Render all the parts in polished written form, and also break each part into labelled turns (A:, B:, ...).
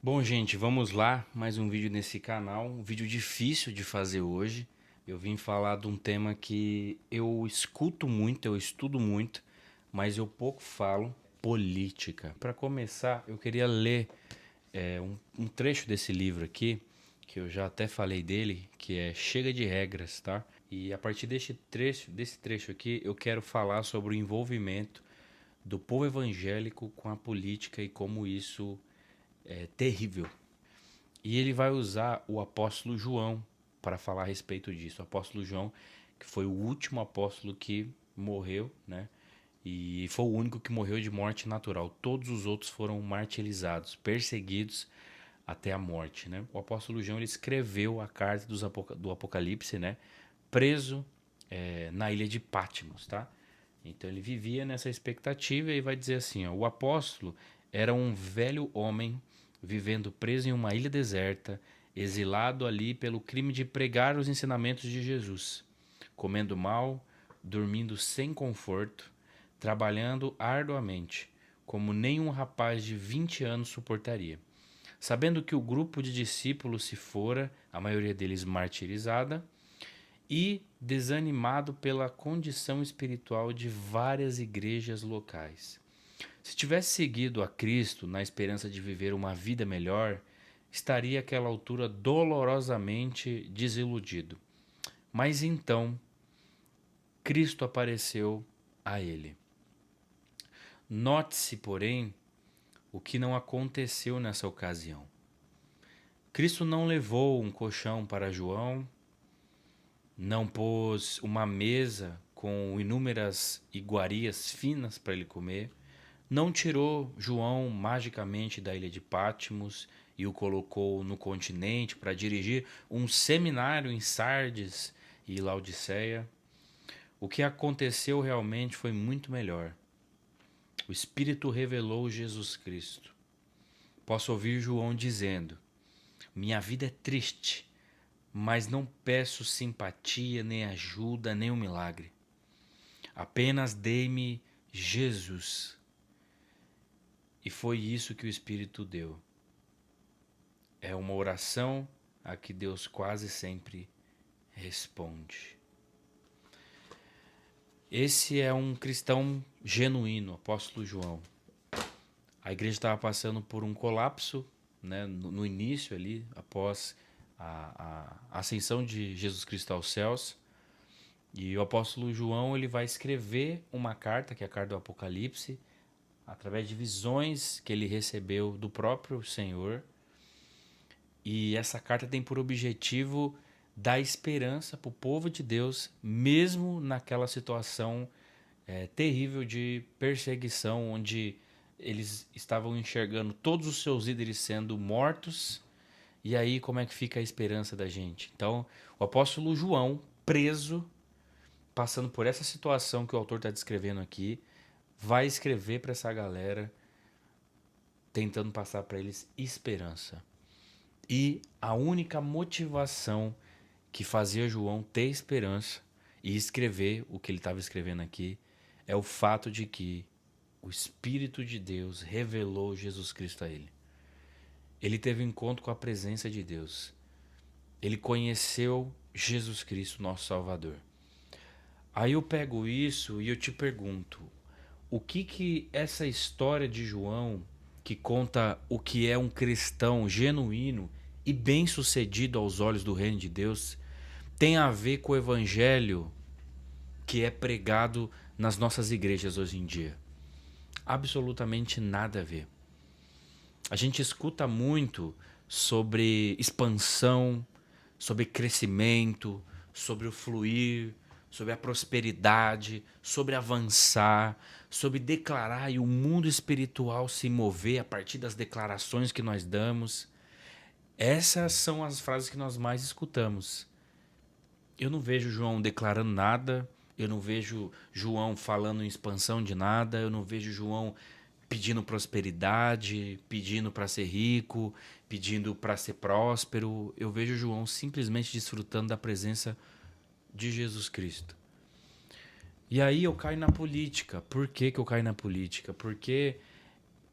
A: Bom, gente, vamos lá. Mais um vídeo nesse canal. Um vídeo difícil de fazer hoje. Eu vim falar de um tema que eu escuto muito, eu estudo muito, mas eu pouco falo: política. Para começar, eu queria ler um trecho desse livro aqui, que eu já até falei dele, que é Chega de Regras, tá? E a partir desse trecho aqui, eu quero falar sobre o envolvimento do povo evangélico com a política e como isso é terrível. E ele vai usar o apóstolo João para falar a respeito disso. O apóstolo João, que foi o último apóstolo que morreu, né? E foi o único que morreu de morte natural. Todos os outros foram martirizados, perseguidos até a morte, né? O apóstolo João ele escreveu a carta do Apocalipse, né? Preso na ilha de Patmos, tá? Então ele vivia nessa expectativa e vai dizer assim: ó, o apóstolo era um velho homem vivendo preso em uma ilha deserta, exilado ali pelo crime de pregar os ensinamentos de Jesus, comendo mal, dormindo sem conforto, trabalhando arduamente, como nenhum rapaz de 20 anos suportaria. Sabendo que o grupo de discípulos se fora, a maioria deles martirizada, e desanimado pela condição espiritual de várias igrejas locais. Se tivesse seguido a Cristo na esperança de viver uma vida melhor, estaria àquela altura dolorosamente desiludido. Mas então Cristo apareceu a ele. Note-se, porém, o que não aconteceu nessa ocasião. Cristo não levou um colchão para João, não pôs uma mesa com inúmeras iguarias finas para ele comer, não tirou João magicamente da ilha de Patmos e o colocou no continente para dirigir um seminário em Sardes e Laodiceia. O que aconteceu realmente foi muito melhor. O Espírito revelou Jesus Cristo. Posso ouvir João dizendo: minha vida é triste, mas não peço simpatia, nem ajuda, nem um milagre. Apenas dei-me Jesus. E foi isso que o Espírito deu. É uma oração a que Deus quase sempre responde. Esse é um cristão genuíno, apóstolo João. A igreja estava passando por um colapso, né, no início ali, após a ascensão de Jesus Cristo aos céus. E o apóstolo João ele vai escrever uma carta, que é a carta do Apocalipse, através de visões que ele recebeu do próprio Senhor. E essa carta tem por objetivo dar esperança para o povo de Deus, mesmo naquela situação terrível de perseguição, onde eles estavam enxergando todos os seus líderes sendo mortos. E aí, como é que fica a esperança da gente? Então, o apóstolo João, preso, passando por essa situação que o autor está descrevendo aqui, vai escrever para essa galera, tentando passar para eles esperança. E a única motivação que fazia João ter esperança e escrever o que ele estava escrevendo aqui é o fato de que o Espírito de Deus revelou Jesus Cristo a ele. Ele teve um encontro com a presença de Deus. Ele conheceu Jesus Cristo, nosso Salvador. Aí eu pego isso e eu te pergunto, o que essa história de João, que conta o que é um cristão genuíno e bem-sucedido aos olhos do reino de Deus, tem a ver com o evangelho que é pregado nas nossas igrejas hoje em dia? Absolutamente nada a ver. A gente escuta muito sobre expansão, sobre crescimento, sobre o fluir, sobre a prosperidade, sobre avançar, sobre declarar e o mundo espiritual se mover a partir das declarações que nós damos. Essas são as frases que nós mais escutamos. Eu não vejo João declarando nada, eu não vejo João falando em expansão de nada, eu não vejo João pedindo prosperidade, pedindo para ser rico, pedindo para ser próspero. Eu vejo João simplesmente desfrutando da presença de Jesus Cristo. E aí eu caio na política. Por que eu caio na política? Porque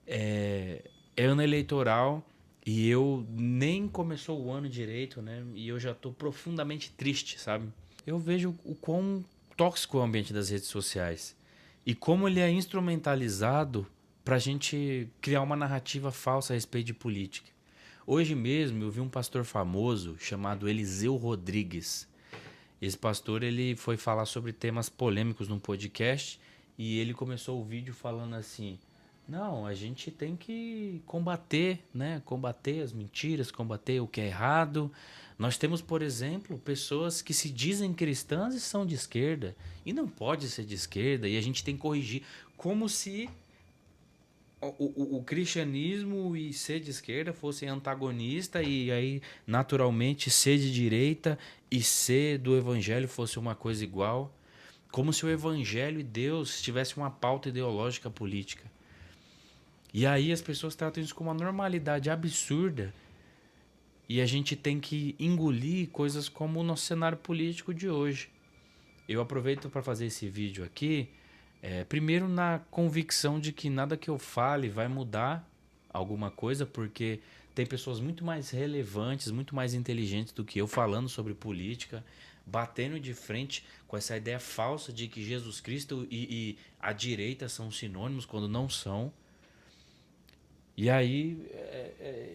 A: é ano eleitoral E eu nem começou o ano direito, né? E eu já tô profundamente triste, sabe? Eu vejo o quão tóxico é o ambiente das redes sociais e como ele é instrumentalizado para a gente criar uma narrativa falsa a respeito de política. Hoje mesmo eu vi um pastor famoso chamado Eliseu Rodrigues. Esse pastor ele foi falar sobre temas polêmicos num podcast e ele começou o vídeo falando assim: não, a gente tem que combater, né? Combater as mentiras, combater o que é errado. Nós temos, por exemplo, pessoas que se dizem cristãs e são de esquerda e não pode ser de esquerda e a gente tem que corrigir como se o cristianismo e ser de esquerda fossem antagonista e aí naturalmente ser de direita e ser do evangelho fosse uma coisa igual, como se o evangelho e Deus tivessem uma pauta ideológica política. E aí as pessoas tratam isso como uma normalidade absurda e a gente tem que engolir coisas como o nosso cenário político de hoje. Eu aproveito para fazer esse vídeo aqui, primeiro na convicção de que nada que eu fale vai mudar alguma coisa, porque tem pessoas muito mais relevantes, muito mais inteligentes do que eu falando sobre política, batendo de frente com essa ideia falsa de que Jesus Cristo e a direita são sinônimos quando não são. E aí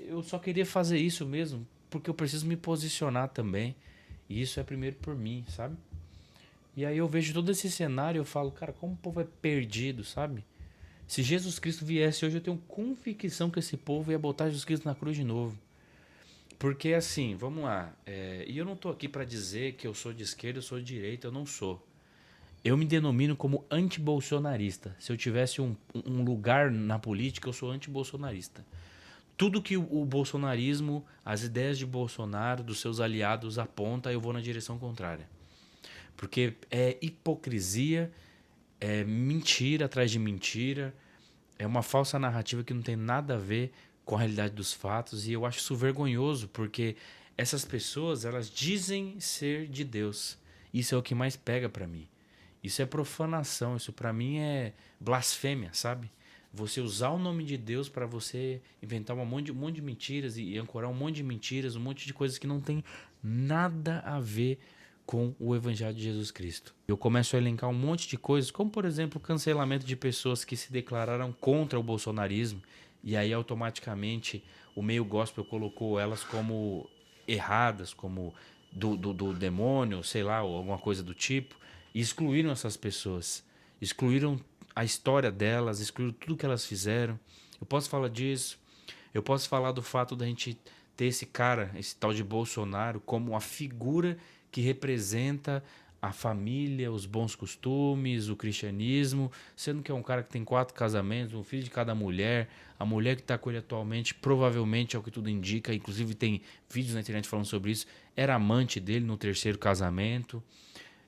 A: eu só queria fazer isso mesmo, porque eu preciso me posicionar também. E isso é primeiro por mim, sabe? E aí eu vejo todo esse cenário e eu falo, cara, como o povo é perdido, sabe? Se Jesus Cristo viesse hoje, eu tenho convicção que esse povo ia botar Jesus Cristo na cruz de novo. Porque assim, vamos lá. E eu não tô aqui para dizer que eu sou de esquerda, eu sou de direita, eu não sou. Eu me denomino como antibolsonarista. Se eu tivesse um lugar na política, eu sou antibolsonarista. Tudo que o bolsonarismo, as ideias de Bolsonaro, dos seus aliados aponta, eu vou na direção contrária. Porque é hipocrisia, é mentira atrás de mentira, é uma falsa narrativa que não tem nada a ver com a realidade dos fatos e eu acho isso vergonhoso porque essas pessoas, elas dizem ser de Deus. Isso é o que mais pega pra mim. Isso é profanação, isso pra mim é blasfêmia, sabe? Você usar o nome de Deus pra você inventar um monte de mentiras e ancorar um monte de mentiras, um monte de coisas que não tem nada a ver com o Evangelho de Jesus Cristo. Eu começo a elencar um monte de coisas, como por exemplo o cancelamento de pessoas que se declararam contra o bolsonarismo e aí automaticamente o meio gospel colocou elas como erradas, como do demônio, sei lá, ou alguma coisa do tipo, e excluíram essas pessoas, excluíram a história delas, excluíram tudo que elas fizeram. Eu posso falar disso, eu posso falar do fato da gente ter esse cara, esse tal de Bolsonaro, como uma figura que representa a família, os bons costumes, o cristianismo, sendo que é um cara que tem 4 casamentos, um filho de cada mulher, a mulher que está com ele atualmente, provavelmente, é o que tudo indica, inclusive tem vídeos na internet falando sobre isso, era amante dele no 3º casamento.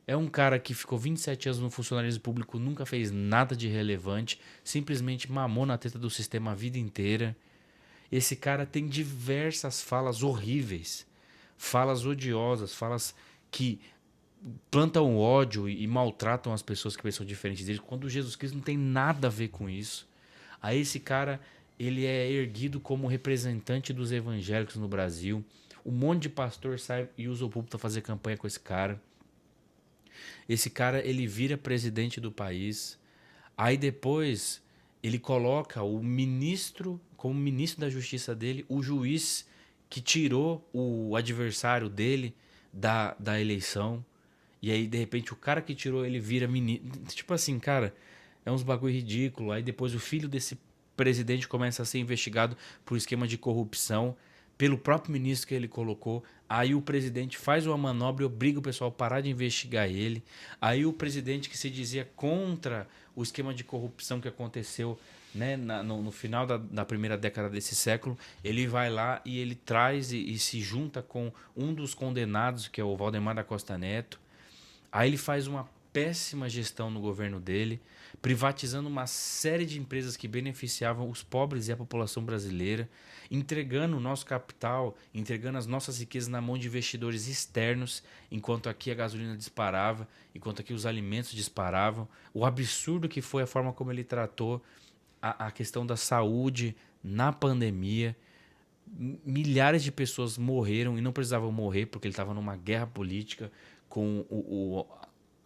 A: É um cara que ficou 27 anos no funcionalismo público, nunca fez nada de relevante, simplesmente mamou na teta do sistema a vida inteira. Esse cara tem diversas falas horríveis, falas odiosas, falas que plantam ódio e maltratam as pessoas que pensam diferente dele, quando Jesus Cristo não tem nada a ver com isso. Aí esse cara, ele é erguido como representante dos evangélicos no Brasil. Um monte de pastor sai e usa o púlpito para fazer campanha com esse cara. Esse cara, ele vira presidente do país. Aí depois ele coloca o ministro, como ministro da justiça dele, o juiz que tirou o adversário dele da eleição. E aí, de repente, o cara que tirou ele vira ministro. Tipo assim, cara, é uns bagulho ridículo. Aí depois o filho desse presidente começa a ser investigado por esquema de corrupção pelo próprio ministro que ele colocou. Aí o presidente faz uma manobra e obriga o pessoal a parar de investigar ele. Aí o presidente que se dizia contra o esquema de corrupção que aconteceu, né, no final da primeira década desse século, ele vai lá e ele traz e se junta com um dos condenados, que é o Valdemar da Costa Neto. Aí ele faz uma péssima gestão no governo dele, privatizando uma série de empresas que beneficiavam os pobres e a população brasileira, entregando o nosso capital, entregando as nossas riquezas na mão de investidores externos, enquanto aqui a gasolina disparava, enquanto aqui os alimentos disparavam. O absurdo que foi a forma como ele tratou a questão da saúde na pandemia. Milhares de pessoas morreram e não precisavam morrer porque ele estava numa guerra política com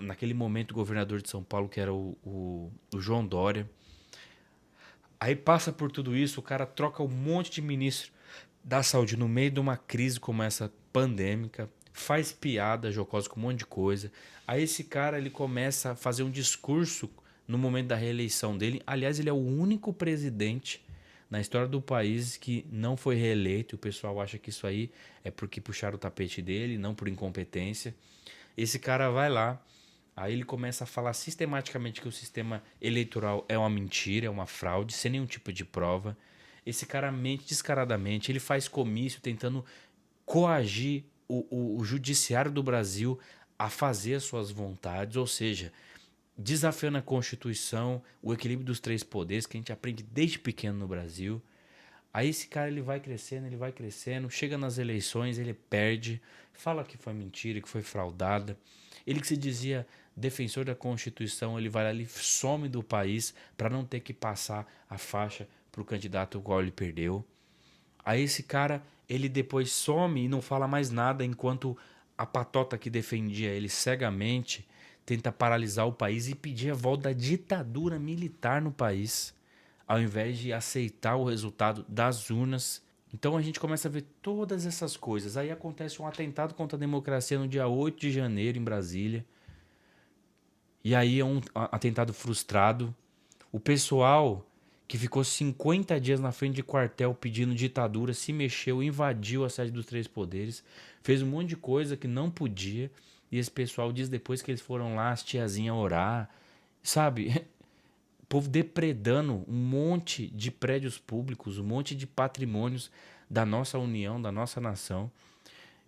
A: naquele momento, o governador de São Paulo, que era o João Dória. Aí passa por tudo isso, o cara troca um monte de ministro da saúde no meio de uma crise como essa pandêmica, faz piada jocosa com um monte de coisa. Aí esse cara ele começa a fazer um discurso no momento da reeleição dele. Aliás, ele é o único presidente na história do país que não foi reeleito. O pessoal acha que isso aí é porque puxaram o tapete dele, não por incompetência. Esse cara vai lá, aí ele começa a falar sistematicamente que o sistema eleitoral é uma mentira, é uma fraude, sem nenhum tipo de prova. Esse cara mente descaradamente, ele faz comício tentando coagir o judiciário do Brasil a fazer as suas vontades, ou seja, desafiando a Constituição, o equilíbrio dos três poderes que a gente aprende desde pequeno no Brasil. Aí esse cara ele vai crescendo, chega nas eleições, ele perde, fala que foi mentira, que foi fraudada. Ele que se dizia defensor da Constituição, ele vai lá, ele some do país para não ter que passar a faixa para o candidato ao qual ele perdeu. Aí esse cara, ele depois some e não fala mais nada enquanto a patota que defendia ele cegamente tenta paralisar o país e pedir a volta da ditadura militar no país, ao invés de aceitar o resultado das urnas. Então a gente começa a ver todas essas coisas. Aí acontece um atentado contra a democracia no dia 8 de janeiro em Brasília. E aí é um atentado frustrado. O pessoal que ficou 50 dias na frente de quartel pedindo ditadura se mexeu, invadiu a sede dos três poderes, fez um monte de coisa que não podia. E esse pessoal diz depois que eles foram lá, as tiazinhas orar, sabe? O povo depredando um monte de prédios públicos, um monte de patrimônios da nossa União, da nossa nação.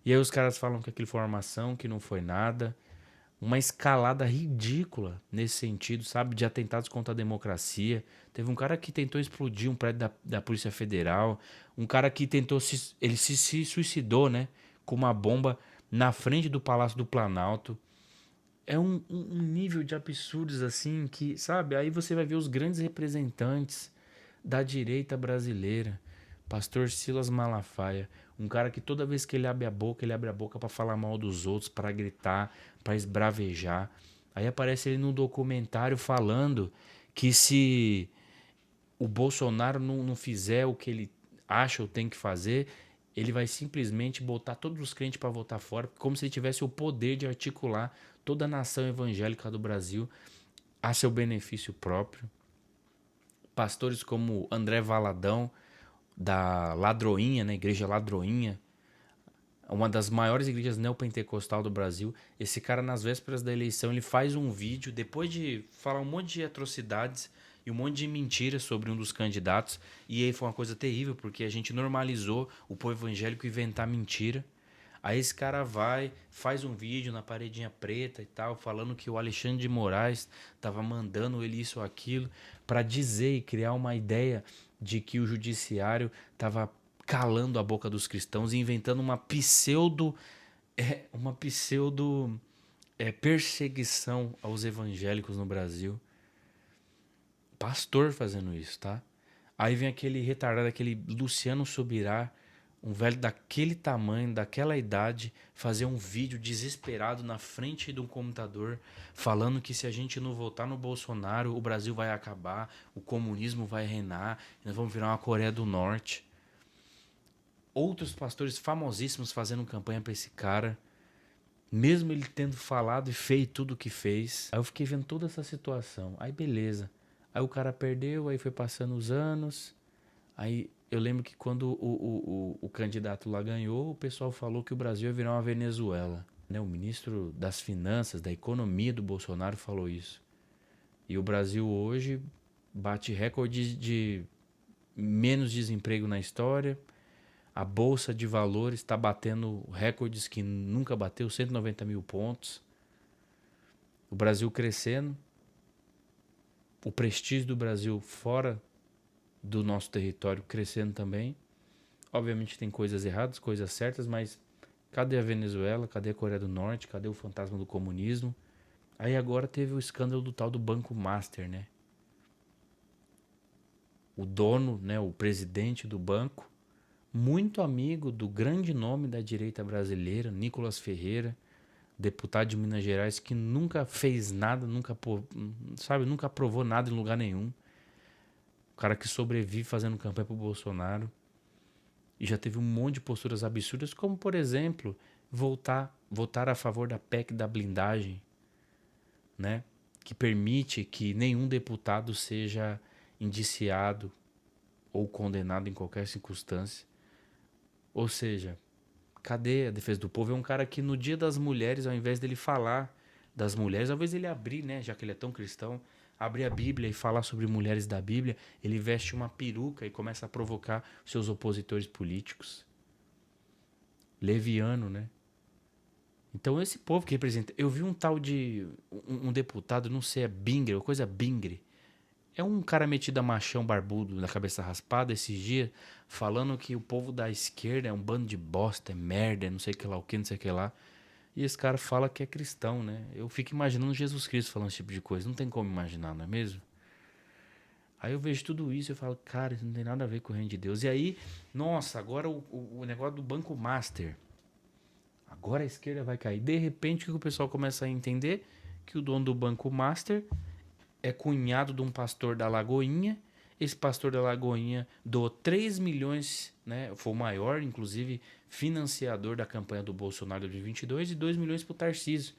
A: E aí os caras falam que aquilo foi uma armação, que não foi nada. Uma escalada ridícula nesse sentido, sabe? De atentados contra a democracia. Teve um cara que tentou explodir um prédio da Polícia Federal. Um cara que tentou ele se suicidou, né? Com uma bomba na frente do Palácio do Planalto. É um nível de absurdos assim que, sabe? Aí você vai ver os grandes representantes da direita brasileira. Pastor Silas Malafaia, um cara que toda vez que ele abre a boca para falar mal dos outros, para gritar, para esbravejar. Aí aparece ele num documentário falando que se o Bolsonaro não fizer o que ele acha ou tem que fazer, ele vai simplesmente botar todos os crentes para votar fora, como se ele tivesse o poder de articular toda a nação evangélica do Brasil a seu benefício próprio. Pastores como André Valadão, da Ladroinha, né, Igreja Ladroinha, uma das maiores igrejas neopentecostal do Brasil. Esse cara, nas vésperas da eleição, ele faz um vídeo, depois de falar um monte de atrocidades e um monte de mentiras sobre um dos candidatos, e aí foi uma coisa terrível, porque a gente normalizou o povo evangélico inventar mentira. Aí esse cara vai, faz um vídeo na paredinha preta e tal, falando que o Alexandre de Moraes estava mandando ele isso ou aquilo, para dizer e criar uma ideia de que o judiciário estava calando a boca dos cristãos e inventando uma pseudo perseguição aos evangélicos no Brasil. Pastor fazendo isso, tá? Aí vem aquele retardado, aquele Luciano Subirá, um velho daquele tamanho, daquela idade, fazer um vídeo desesperado na frente de um computador, falando que se a gente não votar no Bolsonaro, o Brasil vai acabar, o comunismo vai reinar, e nós vamos virar uma Coreia do Norte. Outros pastores famosíssimos fazendo campanha para esse cara, mesmo ele tendo falado e feito tudo o que fez. Aí eu fiquei vendo toda essa situação. Aí beleza. Aí o cara perdeu, aí foi passando os anos. Aí eu lembro que quando o candidato lá ganhou, o pessoal falou que o Brasil ia virar uma Venezuela. Né? O ministro das Finanças, da Economia do Bolsonaro falou isso. E o Brasil hoje bate recorde de menos desemprego na história. A Bolsa de Valores está batendo recordes que nunca bateu, 190 mil pontos. O Brasil crescendo. O prestígio do Brasil fora do nosso território crescendo também. Obviamente tem coisas erradas, coisas certas, mas cadê a Venezuela? Cadê a Coreia do Norte? Cadê o fantasma do comunismo? Aí agora teve o escândalo do tal do Banco Master, né? O dono, né, o presidente do banco, muito amigo do grande nome da direita brasileira, Nicolas Ferreira, deputado de Minas Gerais, que nunca fez nada, nunca aprovou nada em lugar nenhum. O cara que sobrevive fazendo campanha pro Bolsonaro. E já teve um monte de posturas absurdas, como, por exemplo, votar a favor da PEC da blindagem, né? Que permite que nenhum deputado seja indiciado ou condenado em qualquer circunstância. Ou seja, cadê a defesa do povo? É um cara que no Dia das Mulheres, ao invés dele falar das mulheres, ao invés dele abrir, né, já que ele é tão cristão, abrir a Bíblia e falar sobre mulheres da Bíblia, ele veste uma peruca e começa a provocar seus opositores políticos. Leviano, né? Então esse povo que representa... Eu vi um tal de... Um deputado, não sei, é Bingre, ou coisa Bingre. É um cara metido a machão barbudo, na cabeça raspada, esses dias, falando que o povo da esquerda é um bando de bosta, é merda, é não sei o que lá, o que, não sei o que lá. E esse cara fala que é cristão, né? Eu fico imaginando Jesus Cristo falando esse tipo de coisa. Não tem como imaginar, não é mesmo? Aí eu vejo tudo isso e eu falo, cara, isso não tem nada a ver com o reino de Deus. E aí, nossa, agora o negócio do Banco Master. Agora a esquerda vai cair. De repente, o que o pessoal começa a entender? Que o dono do Banco Master é cunhado de um pastor da Lagoinha. Esse pastor da Lagoinha doou 3 milhões, né? Foi o maior, inclusive, financiador da campanha do Bolsonaro de 2022 e 2 milhões para o Tarcísio,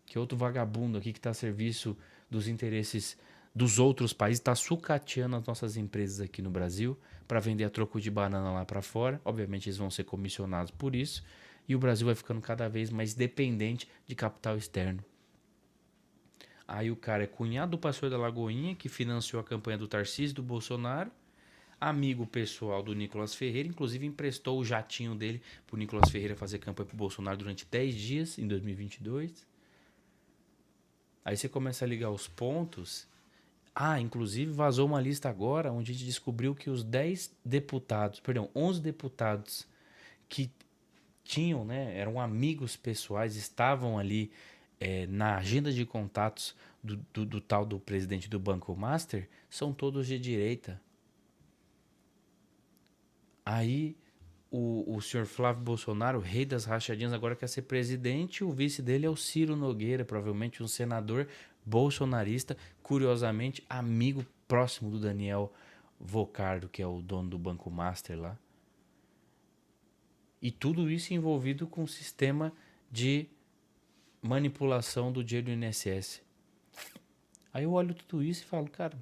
A: que é outro vagabundo aqui que está a serviço dos interesses dos outros países, está sucateando as nossas empresas aqui no Brasil para vender a troco de banana lá para fora. Obviamente eles vão ser comissionados por isso e o Brasil vai ficando cada vez mais dependente de capital externo. Aí o cara é cunhado do pastor da Lagoinha, que financiou a campanha do Tarcísio, do Bolsonaro, amigo pessoal do Nicolas Ferreira, inclusive emprestou o jatinho dele pro Nicolas Ferreira fazer campanha pro Bolsonaro durante 10 dias em 2022. Aí você começa a ligar os pontos. Ah, inclusive vazou uma lista agora onde a gente descobriu que os 11 deputados que tinham, né, eram amigos pessoais, estavam ali na agenda de contatos do tal do presidente do Banco Master, são todos de direita. Aí o senhor Flávio Bolsonaro, o rei das rachadinhas, agora quer ser presidente. O vice dele é o Ciro Nogueira, provavelmente um senador bolsonarista, curiosamente amigo próximo do Daniel Vocardo, que é o dono do Banco Master lá. E tudo isso envolvido com um sistema de manipulação do dinheiro do INSS. Aí eu olho tudo isso e falo, cara,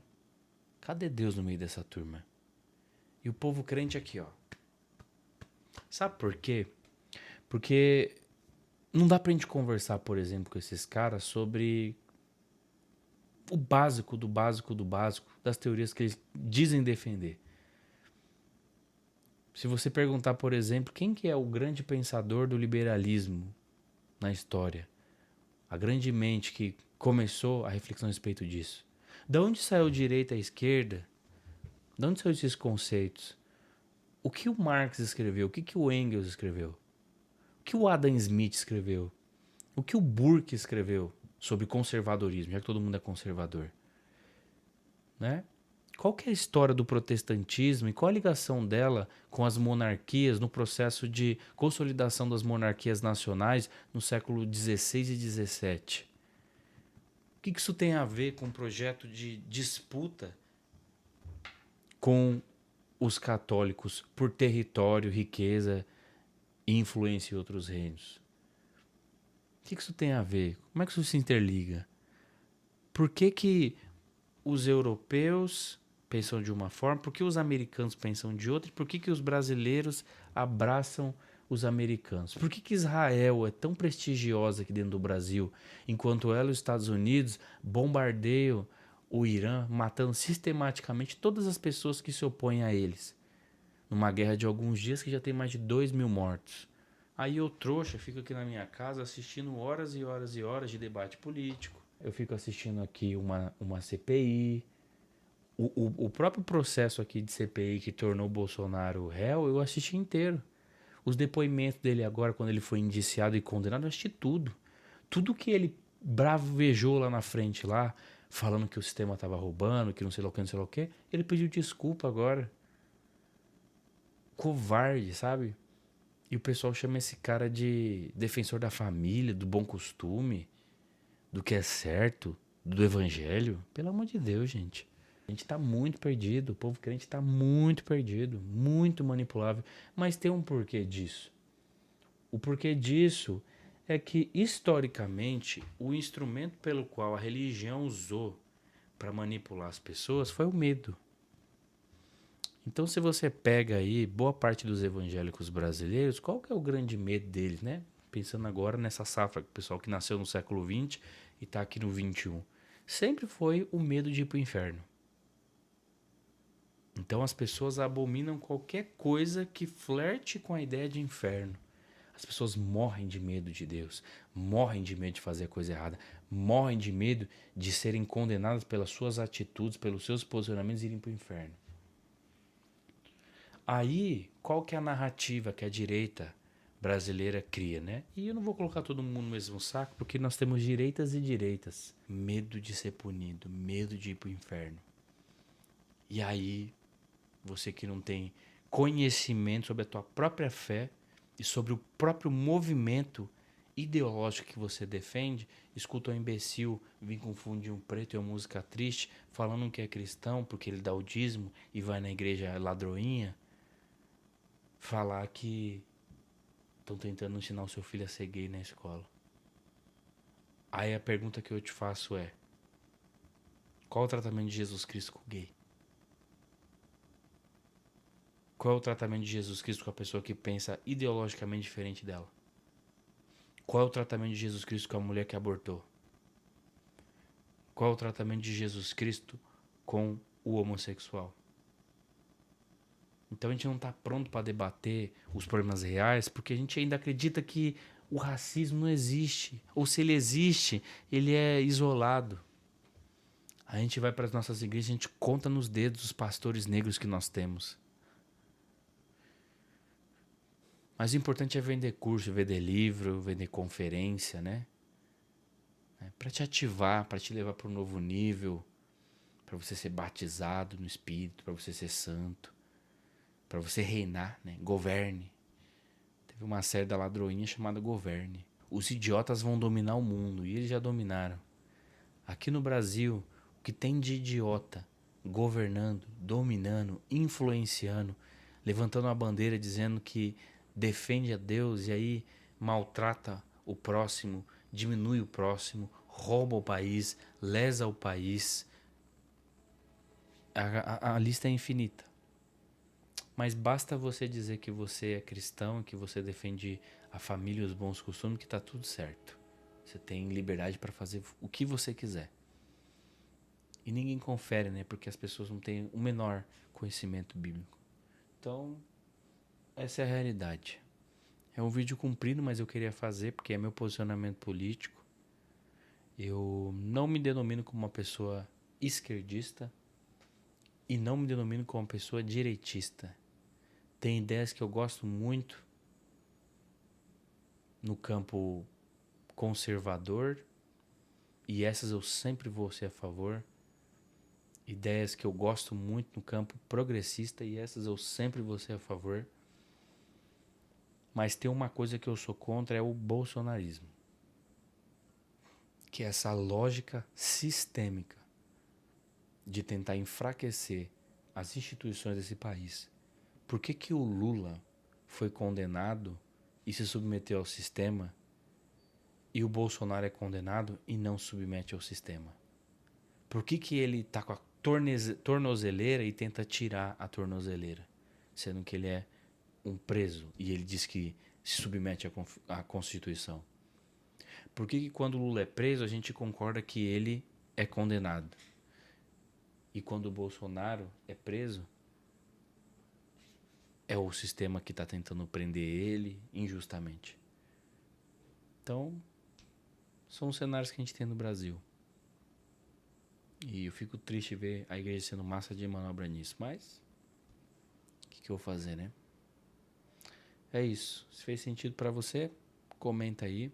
A: cadê Deus no meio dessa turma? E o povo crente aqui, ó. Sabe por quê? Porque não dá pra gente conversar, por exemplo, com esses caras sobre o básico do básico do básico das teorias que eles dizem defender. Se você perguntar, por exemplo, quem que é o grande pensador do liberalismo na história? A grande mente que começou a reflexão a respeito disso. Da onde saiu a direita e a esquerda? De onde saíram esses conceitos? O que o Marx escreveu? O que o Engels escreveu? O que o Adam Smith escreveu? O que o Burke escreveu sobre conservadorismo, já que todo mundo é conservador? Né? Qual que é a história do protestantismo e qual a ligação dela com as monarquias no processo de consolidação das monarquias nacionais no século XVI e XVII? O que isso tem a ver com o projeto de disputa com os católicos por território, riqueza e influência em outros reinos? O que isso tem a ver? Como é que isso se interliga? Por que os europeus pensam de uma forma, por que os americanos pensam de outra, e por que os brasileiros abraçam os americanos? Por que Israel é tão prestigiosa aqui dentro do Brasil, enquanto ela e os Estados Unidos bombardeiam o Irã, matando sistematicamente todas as pessoas que se opõem a eles, numa guerra de alguns dias que já tem mais de 2 mil mortos? Aí eu, trouxa, fico aqui na minha casa assistindo horas e horas e horas de debate político. Eu fico assistindo aqui uma CPI. O próprio processo aqui de CPI que tornou o Bolsonaro réu, eu assisti inteiro. Os depoimentos dele agora, quando ele foi indiciado e condenado, eu assisti tudo. Tudo que ele bravejou lá na frente, lá, falando que o sistema estava roubando, que não sei lá o que, não sei lá o que, ele pediu desculpa agora. covarde, sabe? E o pessoal chama esse cara de defensor da família, do bom costume, do que é certo, do evangelho. Pelo amor de Deus, gente. A gente tá muito perdido, o povo crente tá muito perdido, muito manipulável. Mas tem um porquê disso. O porquê disso é que, historicamente, o instrumento pelo qual a religião usou para manipular as pessoas foi o medo. Então, se você pega aí boa parte dos evangélicos brasileiros, qual que é o grande medo deles, né? Pensando agora nessa safra, pessoal que nasceu no século XX e está aqui no XXI. Sempre foi o medo de ir para o inferno. Então, as pessoas abominam qualquer coisa que flerte com a ideia de inferno. As pessoas morrem de medo de Deus, morrem de medo de fazer a coisa errada, morrem de medo de serem condenadas pelas suas atitudes, pelos seus posicionamentos e irem para o inferno. Aí, qual que é a narrativa que a direita brasileira cria, né? E eu não vou colocar todo mundo no mesmo saco, porque nós temos direitas e direitas. Medo de ser punido, medo de ir pro inferno. E aí, você que não tem conhecimento sobre a tua própria fé e sobre o próprio movimento ideológico que você defende, escuta um imbecil vir confundir um preto e uma música triste, falando que é cristão porque ele dá o dízimo e vai na igreja ladroinha, falar que estão tentando ensinar o seu filho a ser gay na escola. Aí a pergunta que eu te faço é: qual o tratamento de Jesus Cristo com o gay? Qual é o tratamento de Jesus Cristo com a pessoa que pensa ideologicamente diferente dela? Qual é o tratamento de Jesus Cristo com a mulher que abortou? Qual é o tratamento de Jesus Cristo com o homossexual? Então a gente não está pronto para debater os problemas reais porque a gente ainda acredita que o racismo não existe. Ou se ele existe, ele é isolado. A gente vai para as nossas igrejas e a gente conta nos dedos os pastores negros que nós temos. Mas o importante é vender curso, vender livro, vender conferência, né? Para te ativar, para te levar para um novo nível, para você ser batizado no Espírito, para você ser santo, para você reinar, né? Governe. Teve uma série da Ladroinha chamada Governe. Os idiotas vão dominar o mundo e eles já dominaram. Aqui no Brasil, o que tem de idiota governando, dominando, influenciando, levantando uma bandeira dizendo que defende a Deus e aí maltrata o próximo, diminui o próximo, rouba o país, lesa o país. A lista é infinita. Mas basta você dizer que você é cristão, que você defende a família e os bons costumes, que está tudo certo. Você tem liberdade para fazer o que você quiser. E ninguém confere, né? Porque as pessoas não têm o menor conhecimento bíblico. Então, essa é a realidade. É um vídeo comprido, mas eu queria fazer porque é meu posicionamento político. Eu não me denomino como uma pessoa esquerdista e não me denomino como uma pessoa direitista. Tem ideias que eu gosto muito no campo conservador e essas eu sempre vou ser a favor. Ideias que eu gosto muito no campo progressista e essas eu sempre vou ser a favor. Mas tem uma coisa que eu sou contra, é o bolsonarismo. Que é essa lógica sistêmica de tentar enfraquecer as instituições desse país. Por que que o Lula foi condenado e se submeteu ao sistema e o Bolsonaro é condenado e não submete ao sistema? Por que que ele está com a tornozeleira e tenta tirar a tornozeleira, sendo que ele é um preso e ele diz que se submete à Constituição? Por que que quando o Lula é preso a gente concorda que ele é condenado? E quando o Bolsonaro é preso, é o sistema que está tentando prender ele injustamente. Então, são os cenários que a gente tem no Brasil. E eu fico triste ver a igreja sendo massa de manobra nisso. Mas, o que eu vou fazer, né? É isso. Se fez sentido pra você, comenta aí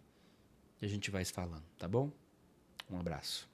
A: e a gente vai se falando, tá bom? Um abraço.